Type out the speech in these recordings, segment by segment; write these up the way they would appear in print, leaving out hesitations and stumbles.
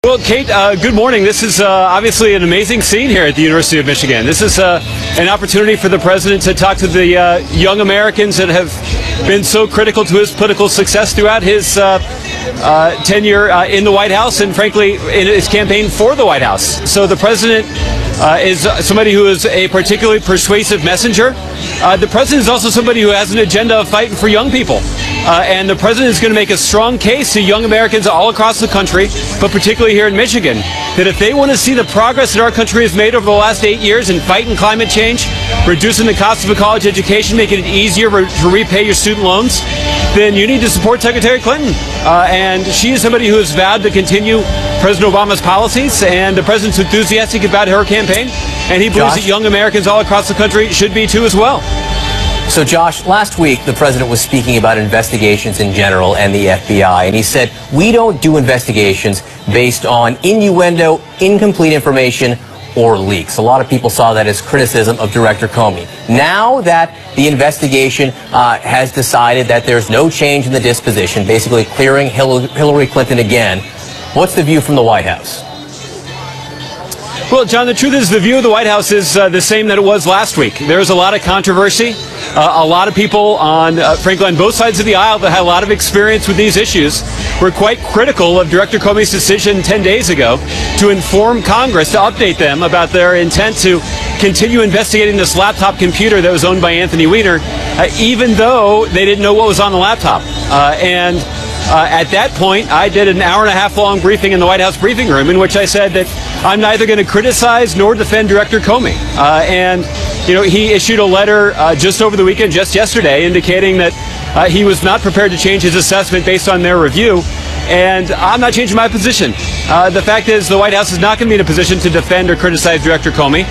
Well, Kate, good morning. This is obviously an amazing scene here at the University of Michigan. This is an opportunity for the president to talk to the young Americans that have been so critical to his political success throughout his tenure in the White House and, frankly, in his campaign for the White House. So the president is somebody who is a particularly persuasive messenger. The president is also somebody who has an agenda of fighting for young people. And the president is going to make a strong case to young Americans all across the country, but particularly here in Michigan, that if they want to see the progress that our country has made over the last 8 years in fighting climate change, reducing the cost of a college education, making it easier to repay your student loans, then you need to support Secretary Clinton. And she is somebody who has vowed to continue President Obama's policies, and the president's enthusiastic about her campaign, and he believes that young Americans all across the country should be too as well. So, Josh, last week the president was speaking about investigations in general and the FBI, and he said, we don't do investigations based on innuendo, incomplete information, or leaks. A lot of people saw that as criticism of Director Comey. Now that the investigation has decided that there's no change in the disposition, basically clearing Hillary Clinton again, what's the view from the White House? Well, John, the truth is the view of the White House is the same that it was last week. There's a lot of controversy. A lot of people frankly, on both sides of the aisle that had a lot of experience with these issues were quite critical of Director Comey's decision 10 days ago to inform Congress, to update them about their intent to continue investigating this laptop computer that was owned by Anthony Weiner, even though they didn't know what was on the laptop. At that point, I did an hour-and-a-half long briefing in the White House briefing room in which I said that I'm neither going to criticize nor defend Director Comey. He issued a letter just over the weekend, just yesterday, indicating that he was not prepared to change his assessment based on their review. And I'm not changing my position. The fact is the White House is not going to be in a position to defend or criticize Director Comey.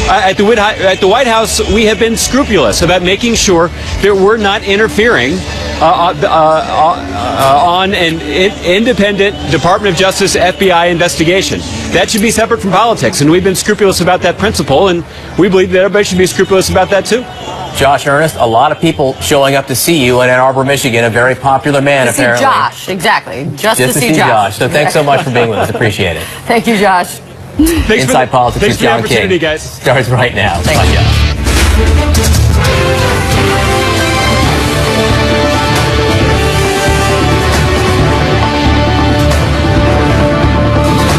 At the White House, we have been scrupulous about making sure that we're not interfering on an independent Department of Justice FBI investigation. That should be separate from politics, and we've been scrupulous about that principle, and we believe that everybody should be scrupulous about that too. Josh Earnest, a lot of people showing up to see you in Ann Arbor, Michigan, a very popular man, apparently. Josh, exactly. Just to see Josh. So thanks so much for being with us. Appreciate it. Thank you, Josh. Inside Politics with John King guys. starts right now. Thank you.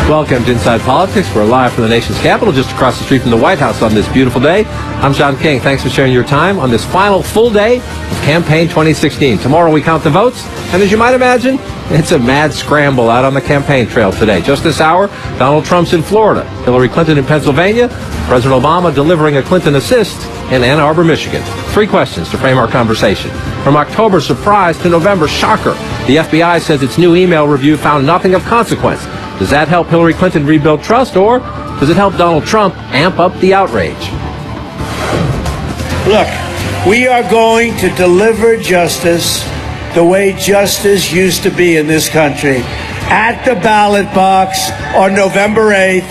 Welcome to Inside Politics. We're live from the nation's capital, just across the street from the White House on this beautiful day. I'm John King. Thanks for sharing your time on this final full day of campaign 2016. Tomorrow we count the votes, and as you might imagine, it's a mad scramble out on the campaign trail today. Just this hour, Donald Trump's in Florida, Hillary Clinton in Pennsylvania, President Obama delivering a Clinton assist in Ann Arbor, Michigan. 3 questions to frame our conversation. From October surprise to November shocker, the FBI says its new email review found nothing of consequence. Does that help Hillary Clinton rebuild trust, or does it help Donald Trump amp up the outrage? Look, we are going to deliver justice the way justice used to be in this country. At the ballot box on November 8th,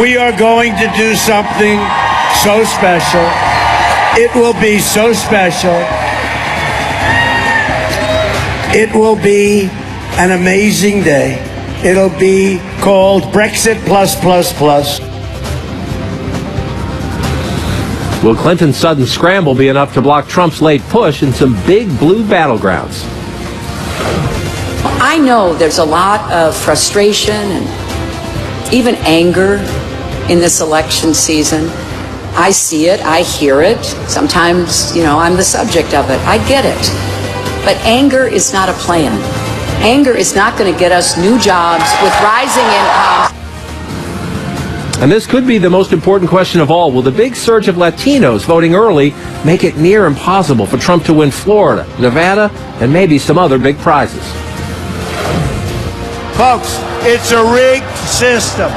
we are going to do something so special. It will be so special. It will be an amazing day. It'll be called Brexit plus plus plus. Will Clinton's sudden scramble be enough to block Trump's late push in some big blue battlegrounds? I know there's a lot of frustration and even anger in this election season. I see it, I hear it. Sometimes, I'm the subject of it. I get it. But anger is not a plan. Anger is not going to get us new jobs with rising incomes. And this could be the most important question of all. Will the big surge of Latinos voting early make it near impossible for Trump to win Florida, Nevada, and maybe some other big prizes? Folks, it's a rigged system.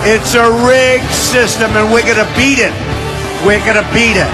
It's a rigged system, and we're going to beat it. We're going to beat it.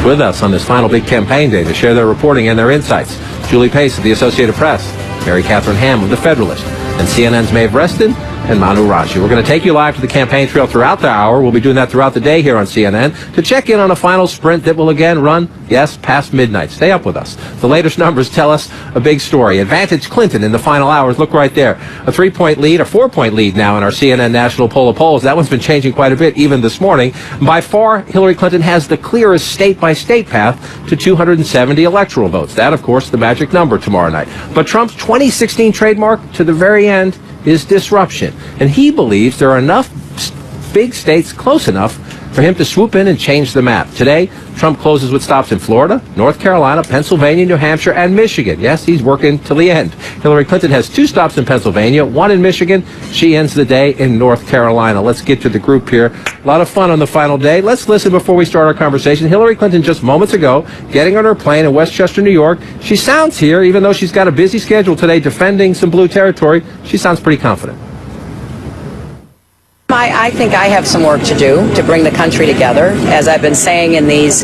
With us on this final big campaign day to share their reporting and their insights, Julie Pace of the Associated Press, Mary Catherine Ham of The Federalist, and CNN's Maeve Reston. and Manu Raji. We're going to take you live to the campaign trail throughout the hour. We'll be doing that throughout the day here on CNN to check in on a final sprint that will again run, yes, past midnight. Stay up with us. The latest numbers tell us a big story. Advantage Clinton in the final hours. Look right there. A 3-point lead, a 4-point lead now in our CNN national poll of polls. That one's been changing quite a bit even this morning. By far, Hillary Clinton has the clearest state-by-state path to 270 electoral votes. That, of course, the magic number tomorrow night. But Trump's 2016 trademark to the very end is disruption. And he believes there are enough big states close enough for him to swoop in and change the map. Today, Trump closes with stops in Florida, North Carolina, Pennsylvania, New Hampshire, and Michigan. Yes, he's working till the end. Hillary Clinton has 2 stops in Pennsylvania, 1 in Michigan. She ends the day in North Carolina. Let's get to the group here. A lot of fun on the final day. Let's listen before we start our conversation. Hillary Clinton just moments ago, getting on her plane in Westchester, New York. She sounds here, even though she's got a busy schedule today defending some blue territory, she sounds pretty confident. I think I have some work to do to bring the country together. As I've been saying in these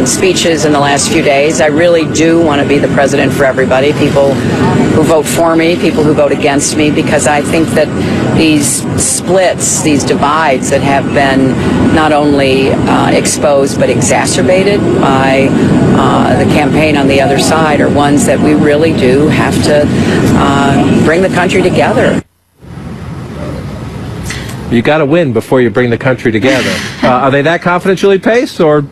speeches in the last few days, I really do want to be the president for everybody, people who vote for me, people who vote against me, because I think that these splits, these divides that have been not only exposed but exacerbated by the campaign on the other side are ones that we really do have to bring the country together. You got to win before you bring the country together. Are they that confident, Julie Pace, or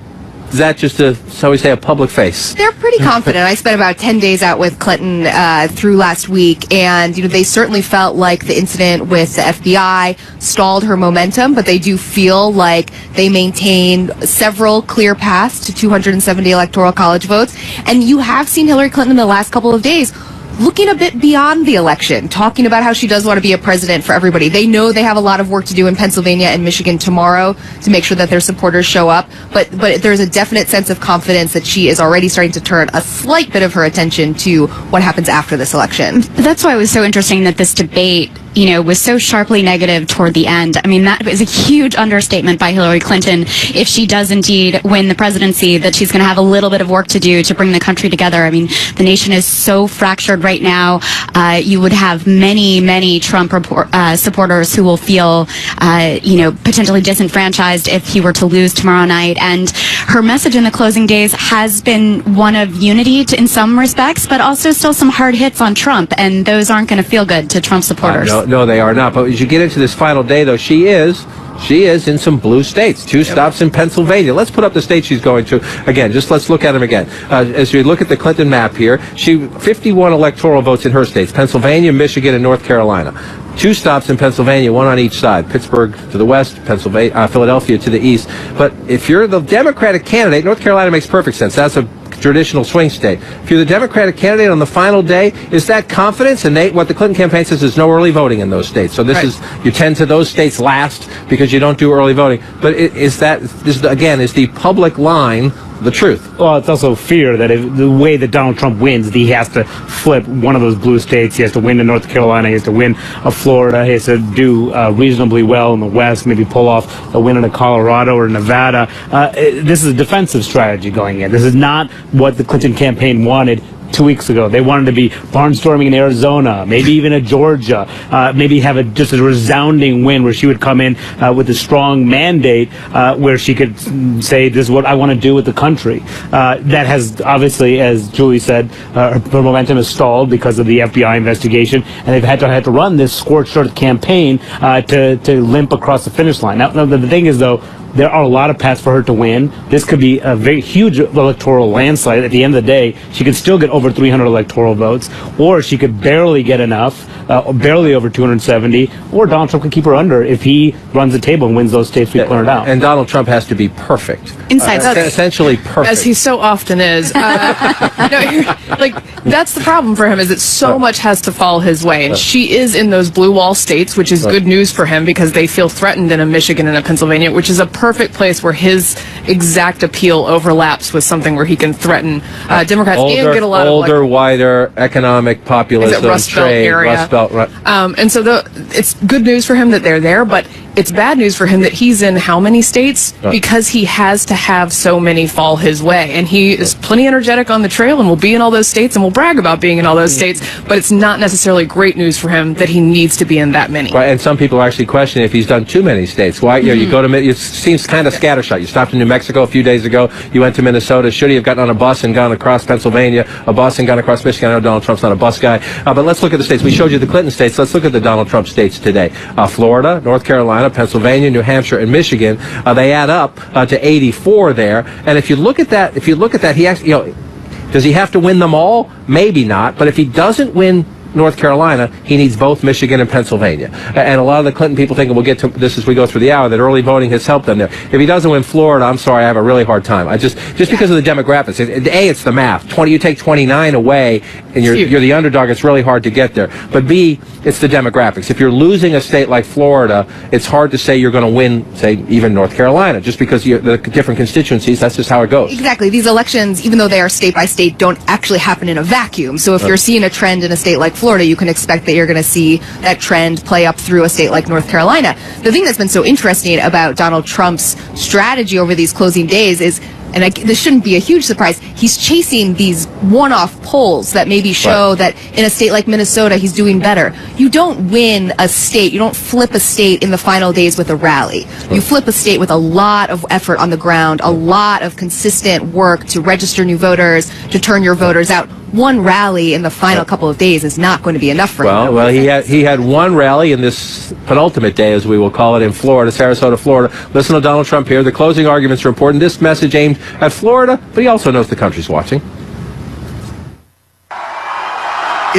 is that just shall we say, a public face? They're pretty confident. I spent about 10 days out with Clinton through last week, and they certainly felt like the incident with the FBI stalled her momentum, but they do feel like they maintain several clear paths to 270 electoral college votes. And you have seen Hillary Clinton in the last couple of days looking a bit beyond the election, talking about how she does want to be a president for everybody. They know they have a lot of work to do in Pennsylvania and Michigan tomorrow to make sure that their supporters show up, but there's a definite sense of confidence that she is already starting to turn a slight bit of her attention to what happens after this election. That's why it was so interesting that this debate was so sharply negative toward the end. I mean, that is a huge understatement by Hillary Clinton. If she does indeed win the presidency, that she's going to have a little bit of work to do to bring the country together. I mean, the nation is so fractured right now. You would have many Trump supporters who will feel, potentially disenfranchised if he were to lose tomorrow night. And her message in the closing days has been one of unity in some respects, but also still some hard hits on Trump, and those aren't going to feel good to Trump supporters. No, they are not. But as you get into this final day, though, she is in some blue states. 2 stops in Pennsylvania. Let's put up the states she's going to. Again, let's look at them again. As you look at the Clinton map here, she 51 electoral votes in her states, Pennsylvania, Michigan, and North Carolina. 2 stops in Pennsylvania, 1 on each side. Pittsburgh to the west, Philadelphia to the east. But if you're the Democratic candidate, North Carolina makes perfect sense. That's a traditional swing state. If you're the Democratic candidate on the final day, is that confidence? And what the Clinton campaign says is no early voting in those states. So you tend to those states last because you don't do early voting. But is the public line the truth? Well, it's also fear that if the way that Donald Trump wins, he has to flip one of those blue states. He has to win in North Carolina. He has to win Florida. He has to do reasonably well in the West, maybe pull off a win in Colorado or Nevada. This is a defensive strategy going in. This is not what the Clinton campaign wanted 2 weeks ago. They wanted to be barnstorming in Arizona, maybe even in Georgia, maybe have just a resounding win where she would come in with a strong mandate where she could say, this is what I want to do with the country. That has obviously, as Julie said, her momentum has stalled because of the FBI investigation, and they've had to run this scorched earth campaign to limp across the finish line. Now, the thing is, though, there are a lot of paths for her to win. This could be a very huge electoral landslide. At the end of the day, she could still get over 300 electoral votes, or she could barely get enough, barely over 270, or Donald Trump could keep her under if he runs the table and wins those states we pointed out. And Donald Trump has to be perfect. Essentially perfect. As he so often is. That's the problem for him, is that so much has to fall his way. And she is in those blue wall states, which is good news for him because they feel threatened in a Michigan and a Pennsylvania, which is a perfect place where his exact appeal overlaps with something where he can threaten Democrats and get a lot of wider economic populism, Rust Belt trade, area. Rust Belt. Right. And so it's good news for him that they're there, but it's bad news for him that he's in how many states? Because he has to have so many fall his way. And he is plenty energetic on the trail and will be in all those states and will brag about being in all those states. But it's not necessarily great news for him that he needs to be in that many. Right, and some people are actually questioning if he's done too many states. Why? You know, you go to, it seems kind of scattershot. You stopped in New Mexico a few days ago. You went to Minnesota. Should he have gotten on a bus and gone across Pennsylvania, a bus and gone across Michigan? I know Donald Trump's not a bus guy. But let's look at the states. We showed you the Clinton states. Let's look at the Donald Trump states today. Florida, North Carolina, Pennsylvania, New Hampshire, and Michigan. They add up to 84 there. And if you look at that, he actually, you know, does he have to win them all? Maybe not. But if he doesn't win North Carolina, he needs both Michigan and Pennsylvania. And a lot of the Clinton people think, and we'll get to this as we go through the hour, that early voting has helped them there. If he doesn't win Florida, I'm sorry, I have a really hard time. Just because of the demographics. A, it's the math. You take 29 away, and you're the underdog. It's really hard to get there. But B, it's the demographics. If you're losing a state like Florida, it's hard to say you're going to win, say, even North Carolina, just because the different constituencies. That's just how it goes. Exactly. These elections, even though they are state by state, don't actually happen in a vacuum. So if you're seeing a trend in a state like Florida, you can expect that you're going to see that trend play up through a state like North Carolina. The thing that's been so interesting about Donald Trump's strategy over these closing days is, and this shouldn't be a huge surprise, he's chasing these one-off polls that maybe show that in a state like Minnesota, he's doing better. You don't win a state, you don't flip a state in the final days with a rally. You flip a state with a lot of effort on the ground, a lot of consistent work to register new voters, to turn your voters out. One rally in the final couple of days is not going to be enough for him. Well, he had one rally in this penultimate day, as we will call it, in Florida, Sarasota, Florida. Listen to Donald Trump here. The closing arguments are important. This message aimed at Florida, but he also knows the country's watching.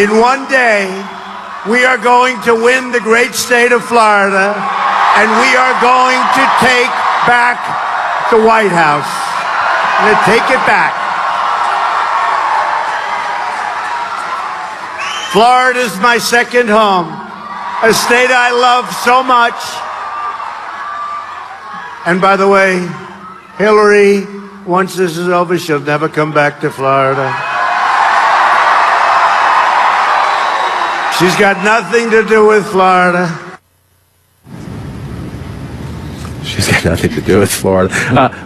In one day, we are going to win the great state of Florida, and we are going to take back the White House. We're going to take it back. Florida's my second home, a state I love so much. And by the way, Hillary, once this is over, she'll never come back to Florida. She's got nothing to do with Florida. She's got nothing to do with Florida.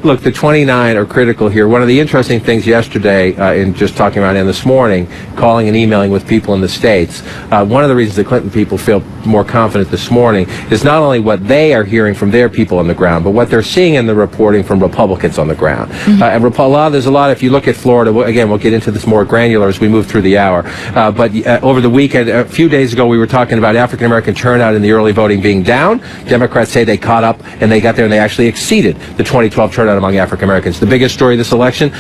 Look, the 29 are critical here. One of the interesting things yesterday, in just talking about it this morning, calling and emailing with people in the states, one of the reasons the Clinton people feel more confident this morning is not only what they are hearing from their people on the ground, but what they're seeing in the reporting from Republicans on the ground. And there's a lot, if you look at Florida, again, we'll get into this more granular as we move through the hour, but over the weekend, a few days ago, we were talking about African-American turnout in the early voting being down. Democrats say they caught up, and they got there and they actually exceeded the 2012 turnout among African Americans. The biggest story of this election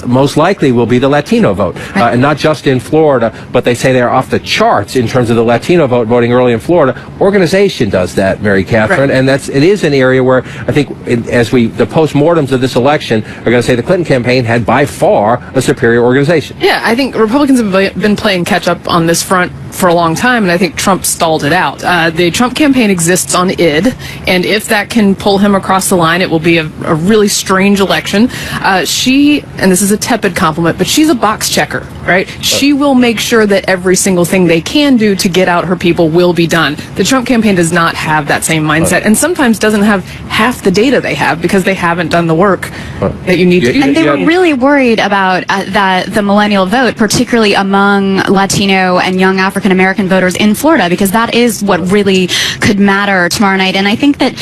most likely will be the Latino vote, and not just in Florida, but they say they're off the charts in terms of the Latino vote voting early in Florida. Organization does that, Mary Catherine, and it is an area where I think the postmortems of this election are going to say the Clinton campaign had by far a superior organization. Yeah, I think Republicans have been playing catch up on this front for a long time, and I think Trump stalled it out. The Trump campaign exists on id, and if that can pull him across the line, it will be a really strange election. And this is a tepid compliment, but she's a box checker, right? She will make sure that every single thing they can do to get out her people will be done. The Trump campaign does not have that same mindset, and sometimes doesn't have half the data they have because they haven't done the work that you need to do. And they were really worried about the millennial vote, particularly among Latino and young African American voters in Florida, because that is what really could matter tomorrow night. And I think that,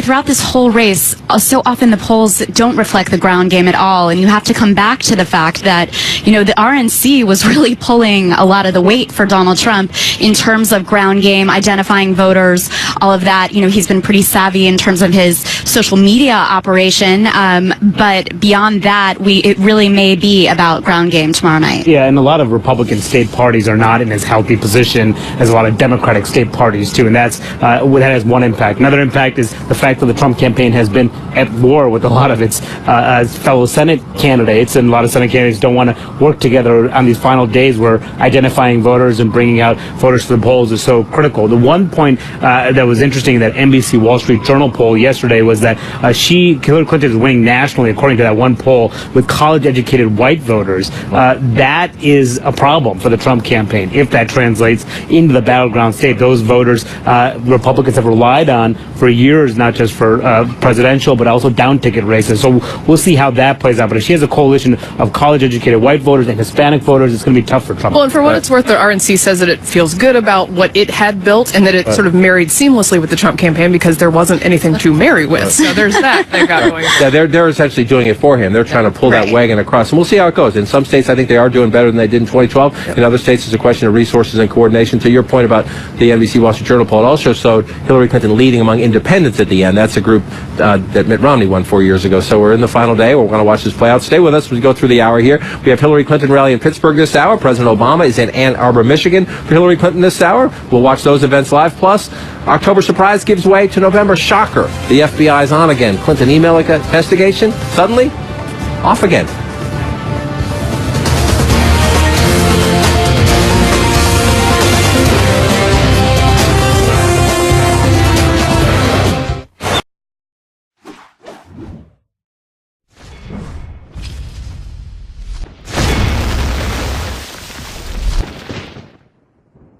throughout this whole race, so often the polls don't reflect the ground game at all, and you have to come back to the fact that, the RNC was really pulling a lot of the weight for Donald Trump in terms of ground game, identifying voters, all of that. He's been pretty savvy in terms of his social media operation, but beyond that, it really may be about ground game tomorrow night. Yeah, and a lot of Republican state parties are not in as healthy position as a lot of Democratic state parties, too, and that has one impact. Another impact is the fact that the Trump campaign has been at war with a lot of its fellow Senate candidates, and a lot of Senate candidates don't want to work together on on these final days where identifying voters and bringing out voters to the polls is so critical. The one point that was interesting that NBC Wall Street Journal poll yesterday was that Hillary Clinton is winning nationally, according to that one poll, with college-educated white voters. That is a problem for the Trump campaign. If that translates into the battleground state, those voters Republicans have relied on for years, not just for presidential, but also down-ticket races. So we'll see how that plays out. But if she has a coalition of college-educated white voters and Hispanic voters, it's going to be tough for Trump. Well, and for what it's worth, the RNC says that it feels good about what it had built and that it sort of married seamlessly with the Trump campaign because there wasn't anything to marry with. So there's that they got going. Yeah, they're essentially doing it for him. They're trying to pull that wagon across. And we'll see how it goes. In some states, I think they are doing better than they did in 2012. In other states, it's a question of resources and coordination. To your point about the NBC Wall Street Journal poll, it also showed Hillary Clinton leading among independents at the end. That's a group that Mitt Romney won 4 years ago. So we're in the final day. We're going to watch this play out. Stay with us as we go through the hour here. We have Hillary Clinton rally in Pittsburgh this hour. President Obama is in Ann Arbor, Michigan for Hillary Clinton this hour. We'll watch those events live. Plus, October surprise gives way to November shocker. The FBI is on again. Clinton email investigation suddenly off again.